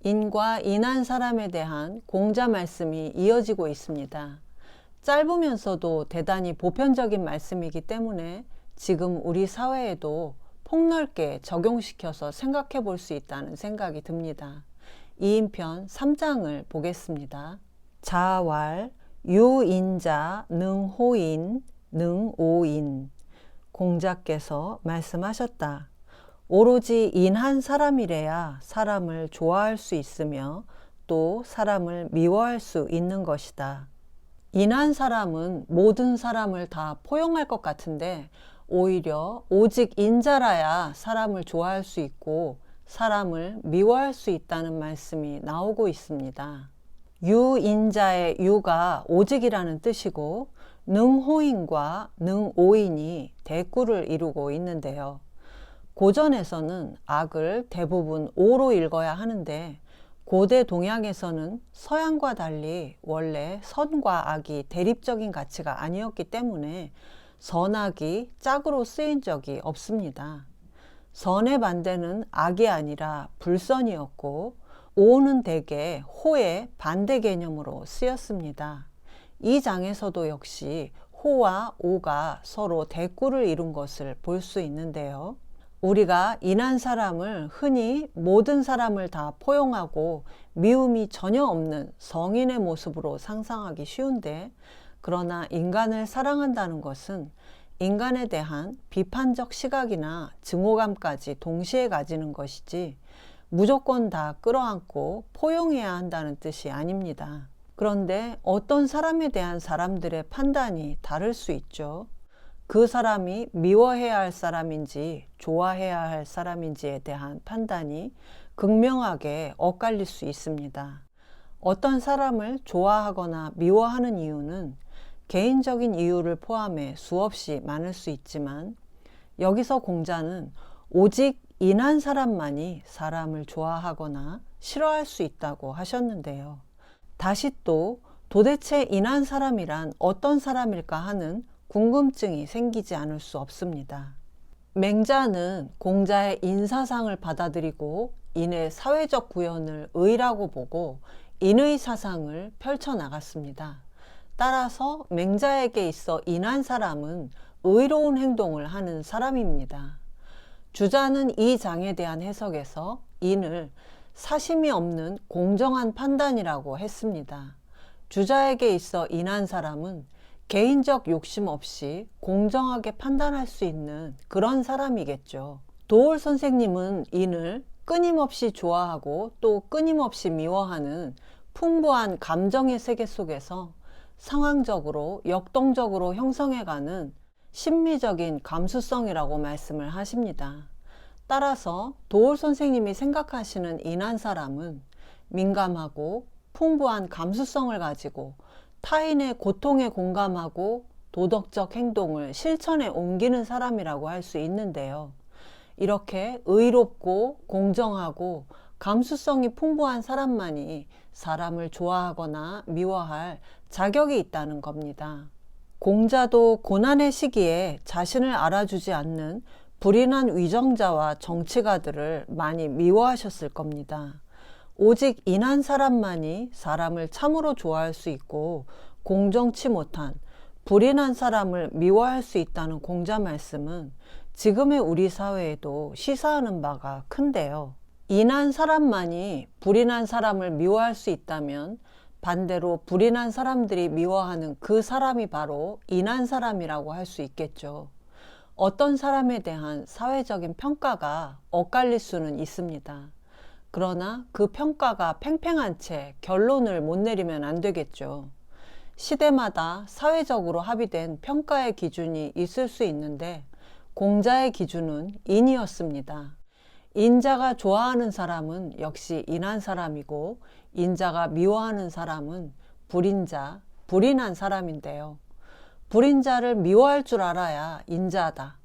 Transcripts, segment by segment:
인과 인한 사람에 대한 공자 말씀이 이어지고 있습니다. 짧으면서도 대단히 보편적인 말씀이기 때문에 지금 우리 사회에도 폭넓게 적용시켜서 생각해 볼 수 있다는 생각이 듭니다. 2인편 3장을 보겠습니다. 자왈 유인자 능호인 능오인. 공자께서 말씀하셨다. 오로지 인한 사람이래야 사람을 좋아할 수 있으며 또 사람을 미워할 수 있는 것이다. 인한 사람은 모든 사람을 다 포용할 것 같은데 오히려 오직 인자라야 사람을 좋아할 수 있고 사람을 미워할 수 있다는 말씀이 나오고 있습니다. 유인자의 유가 오직이라는 뜻이고 능호인과 능오인이 대꾸를 이루고 있는데요. 고전에서는 악을 대부분 오로 읽어야 하는데 고대 동양에서는 서양과 달리 원래 선과 악이 대립적인 가치가 아니었기 때문에 선악이 짝으로 쓰인 적이 없습니다. 선의 반대는 악이 아니라 불선이었고 오는 대개 호의 반대 개념으로 쓰였습니다. 이 장에서도 역시 호와 오가 서로 대꾸를 이룬 것을 볼 수 있는데요. 우리가 인한 사람을 흔히 모든 사람을 다 포용하고 미움이 전혀 없는 성인의 모습으로 상상하기 쉬운데, 그러나 인간을 사랑한다는 것은 인간에 대한 비판적 시각이나 증오감까지 동시에 가지는 것이지 무조건 다 끌어안고 포용해야 한다는 뜻이 아닙니다. 그런데 어떤 사람에 대한 사람들의 판단이 다를 수 있죠. 그 사람이 미워해야 할 사람인지 좋아해야 할 사람인지에 대한 판단이 극명하게 엇갈릴 수 있습니다. 어떤 사람을 좋아하거나 미워하는 이유는 개인적인 이유를 포함해 수없이 많을 수 있지만 여기서 공자는 오직 인한 사람만이 사람을 좋아하거나 싫어할 수 있다고 하셨는데요. 다시 또 도대체 인한 사람이란 어떤 사람일까 하는 궁금증이 생기지 않을 수 없습니다. 맹자는 공자의 인사상을 받아들이고 인의 사회적 구현을 의라고 보고 인의 사상을 펼쳐나갔습니다. 따라서 맹자에게 있어 인한 사람은 의로운 행동을 하는 사람입니다. 주자는 이 장에 대한 해석에서 인을 사심이 없는 공정한 판단이라고 했습니다. 주자에게 있어 인한 사람은 개인적 욕심 없이 공정하게 판단할 수 있는 그런 사람이겠죠. 도올 선생님은 인을 끊임없이 좋아하고 또 끊임없이 미워하는 풍부한 감정의 세계 속에서 상황적으로 역동적으로 형성해가는 심미적인 감수성이라고 말씀을 하십니다. 따라서 도올 선생님이 생각하시는 인한 사람은 민감하고 풍부한 감수성을 가지고 타인의 고통에 공감하고 도덕적 행동을 실천에 옮기는 사람이라고 할 수 있는데요. 이렇게 의롭고 공정하고 감수성이 풍부한 사람만이 사람을 좋아하거나 미워할 자격이 있다는 겁니다. 공자도 고난의 시기에 자신을 알아주지 않는 불인한 위정자와 정치가들을 많이 미워하셨을 겁니다. 오직 인한 사람만이 사람을 참으로 좋아할 수 있고 공정치 못한 불인한 사람을 미워할 수 있다는 공자 말씀은 지금의 우리 사회에도 시사하는 바가 큰데요. 인한 사람만이 불인한 사람을 미워할 수 있다면 반대로 불인한 사람들이 미워하는 그 사람이 바로 인한 사람이라고 할 수 있겠죠. 어떤 사람에 대한 사회적인 평가가 엇갈릴 수는 있습니다. 그러나 그 평가가 팽팽한 채 결론을 못 내리면 안 되겠죠. 시대마다 사회적으로 합의된 평가의 기준이 있을 수 있는데 공자의 기준은 인이었습니다. 인자가 좋아하는 사람은 역시 인한 사람이고 인자가 미워하는 사람은 불인자, 불인한 사람인데요. 불인자를 미워할 줄 알아야 인자다.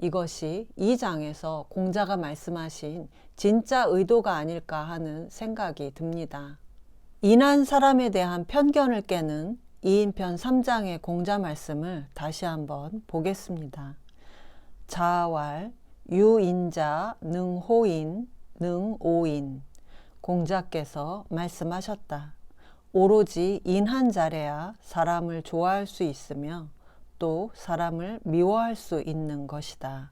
이것이 이 장에서 공자가 말씀하신 진짜 의도가 아닐까 하는 생각이 듭니다. 인한 사람에 대한 편견을 깨는 2인편 3장의 공자 말씀을 다시 한번 보겠습니다. 자왈 유인자 능호인 능오인. 공자께서 말씀하셨다. 오로지 인한 자래야 사람을 좋아할 수 있으며 또 사람을 미워할 수 있는 것이다.